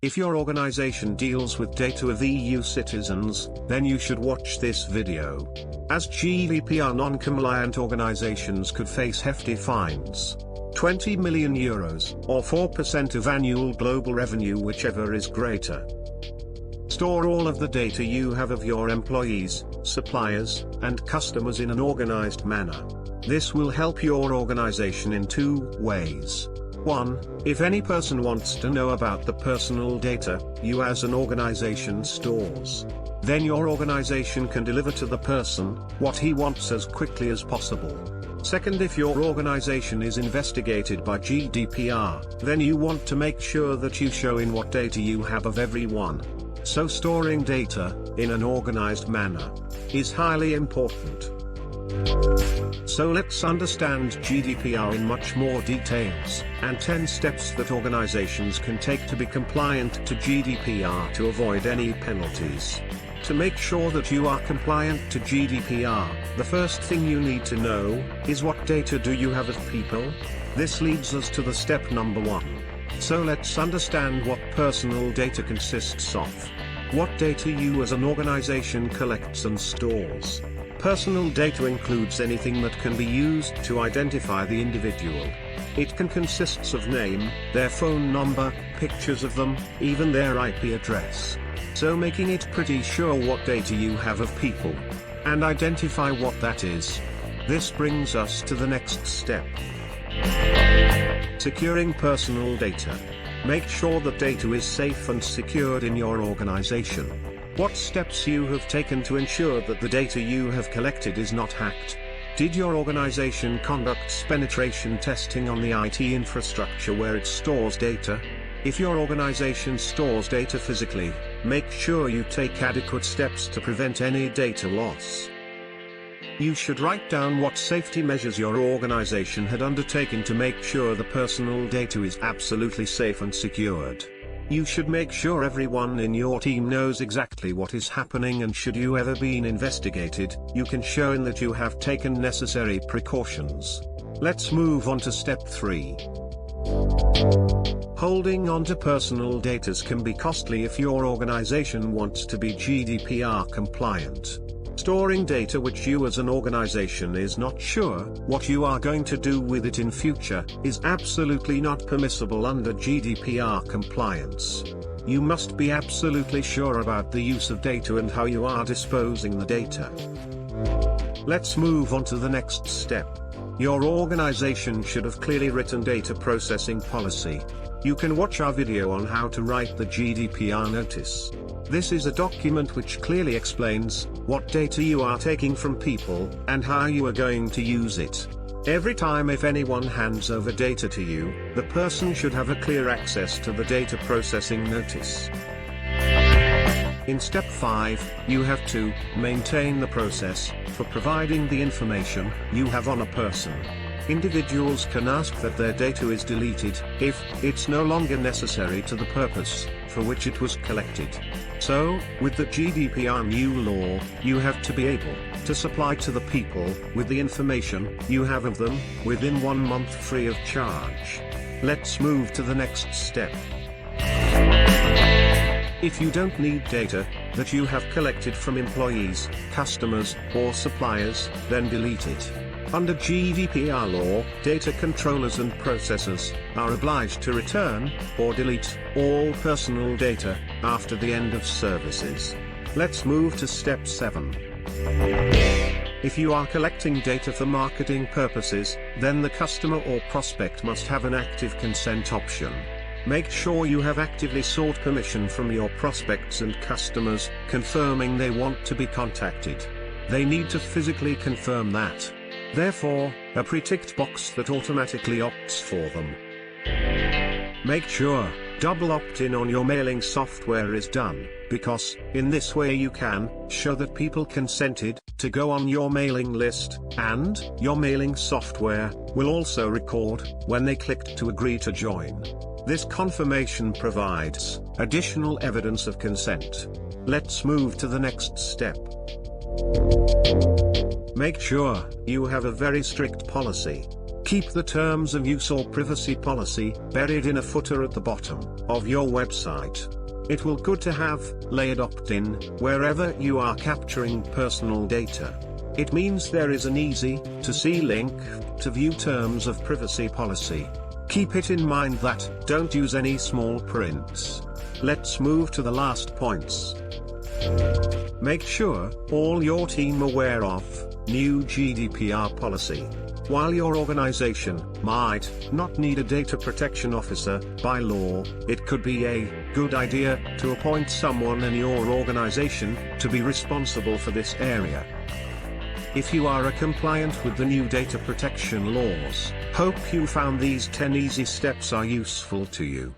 If your organization deals with data of EU citizens, then you should watch this video. As GDPR non-compliant organizations could face hefty fines. 20 million euros, or 4% of annual global revenue, whichever is greater. Store all of the data you have of your employees, suppliers, and customers in an organized manner. This will help your organization in two ways. 1. If any person wants to know about the personal data you as an organization stores, then your organization can deliver to the person what he wants as quickly as possible. Second, if your organization is investigated by GDPR, then you want to make sure that you show in what data you have of everyone. So storing data in an organized manner is highly important. So let's understand GDPR in much more details, and 10 steps that organizations can take to be compliant to GDPR to avoid any penalties. To make sure that you are compliant to GDPR, the first thing you need to know is what data do you have of people? This leads us to the step number 1. So let's understand what personal data consists of. What data you as an organization collects and stores. Personal data includes anything that can be used to identify the individual. It can consist of name, their phone number, pictures of them, even their IP address. So making it pretty sure what data you have of people, and identify what that is. This brings us to the next step. Securing personal data. Make sure that data is safe and secured in your organization. What steps you have taken to ensure that the data you have collected is not hacked? Did your organization conduct penetration testing on the IT infrastructure where it stores data? If your organization stores data physically, make sure you take adequate steps to prevent any data loss. You should write down what safety measures your organization had undertaken to make sure the personal data is absolutely safe and secured. You should make sure everyone in your team knows exactly what is happening, and should you ever been investigated, you can show in that you have taken necessary precautions. Let's move on to step 3. Holding on to personal data can be costly if your organization wants to be GDPR compliant. Storing data which you as an organization is not sure what you are going to do with it in future is absolutely not permissible under GDPR compliance. You must be absolutely sure about the use of data and how you are disposing the data. Let's move on to the next step. Your organization should have clearly written data processing policy. You can watch our video on how to write the GDPR notice. This is a document which clearly explains what data you are taking from people and how you are going to use it. Every time if anyone hands over data to you, the person should have a clear access to the data processing notice. In step 5, you have to maintain the process for providing the information you have on a person. Individuals can ask that their data is deleted if it's no longer necessary to the purpose for which it was collected. So, with the GDPR new law, you have to be able to supply to the people with the information you have of them within 1 month free of charge. Let's move to the next step. If you don't need data that you have collected from employees, customers, or suppliers, then delete it. Under GDPR law, data controllers and processors are obliged to return or delete all personal data after the end of services. Let's move to step 7. If you are collecting data for marketing purposes, then the customer or prospect must have an active consent option. Make sure you have actively sought permission from your prospects and customers, confirming they want to be contacted. They need to physically confirm that. Therefore, a pre-ticked box that automatically opts for them. Make sure double opt-in on your mailing software is done, because in this way you can show that people consented to go on your mailing list, and your mailing software will also record when they clicked to agree to join. This confirmation provides additional evidence of consent. Let's move to the next step. Make sure you have a very strict policy. Keep the terms of use or privacy policy buried in a footer at the bottom of your website. It will good to have layered opt-in wherever you are capturing personal data. It means there is an easy to see link to view terms of privacy policy. Keep it in mind that don't use any small prints. Let's move to the last points. Make sure all your team aware of new GDPR policy. While your organization might not need a data protection officer by law, it could be a good idea to appoint someone in your organization to be responsible for this area. If you are compliant with the new data protection laws, hope you found these 10 easy steps are useful to you.